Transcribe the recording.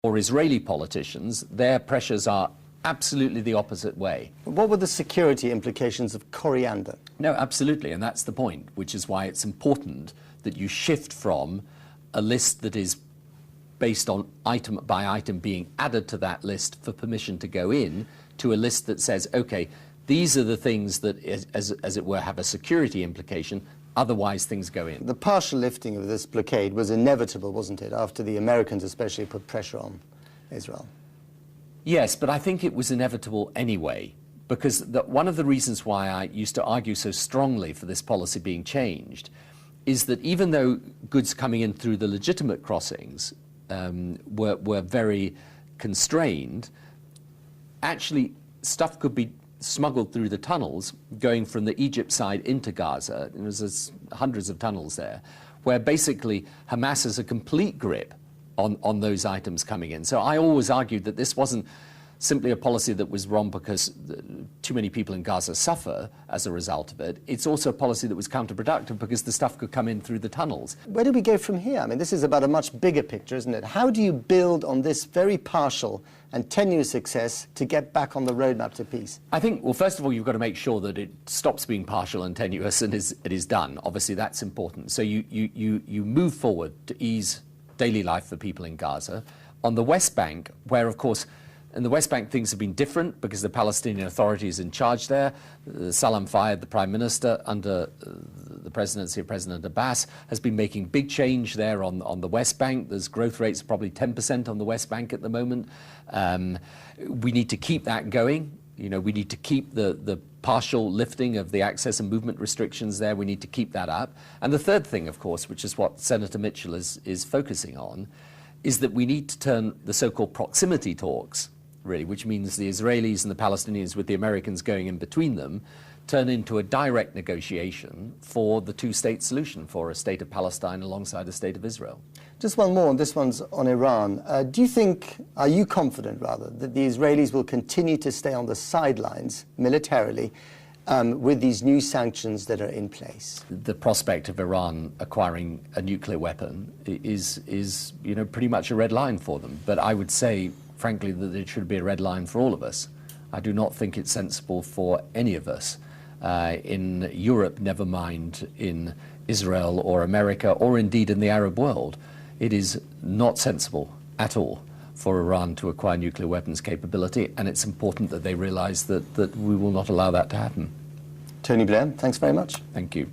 or Israeli politicians, their pressures are absolutely the opposite way. What were the security implications of coriander? No, absolutely, and that's the point, which is why it's important that you shift from a list that is based on item by item being added to that list for permission to go in, to a list that says, okay, these are the things that, as it were, have a security implication, otherwise things go in. The partial lifting of this blockade was inevitable, wasn't it, after the Americans especially put pressure on Israel? Yes, but I think it was inevitable anyway, because one of the reasons why I used to argue so strongly for this policy being changed is that even though goods coming in through the legitimate crossings were very constrained, actually stuff could be smuggled through the tunnels going from the Egypt side into Gaza. There's hundreds of tunnels there, where basically Hamas has a complete grip on those items coming in. So I always argued that this wasn't simply a policy that was wrong because too many people in Gaza suffer as a result of it. It's also a policy that was counterproductive because the stuff could come in through the tunnels. Where do we go from here? I mean, this is about a much bigger picture, isn't it? How do you build on this very partial and tenuous success to get back on the roadmap to peace? I think, well, first of all, you've got to make sure that it stops being partial and tenuous and it is done. Obviously, that's important. So you move forward to ease daily life for people in Gaza. On the West Bank, where, of course, in the West Bank, things have been different because the Palestinian Authority is in charge there. Salam Fayyad, the Prime Minister, under the presidency of President Abbas, has been making big change there on the West Bank. There's growth rates of probably 10% on the West Bank at the moment. We need to keep that going. You know, we need to keep the partial lifting of the access and movement restrictions there. We need to keep that up. And the third thing, of course, which is what Senator Mitchell is focusing on, is that we need to turn the so-called proximity talks, really, which means the Israelis and the Palestinians with the Americans going in between them, turn into a direct negotiation for the two-state solution, for a state of Palestine alongside a state of Israel. Just one more, and this one's on Iran. Are you confident, rather, that the Israelis will continue to stay on the sidelines militarily with these new sanctions that are in place? The prospect of Iran acquiring a nuclear weapon is you know, pretty much a red line for them. But I would say, frankly, that it should be a red line for all of us. I do not think it's sensible for any of us in Europe, never mind in Israel or America, or indeed in the Arab world. It is not sensible at all for Iran to acquire nuclear weapons capability, and it's important that they realize that we will not allow that to happen. Tony Blair, thanks very much. Thank you.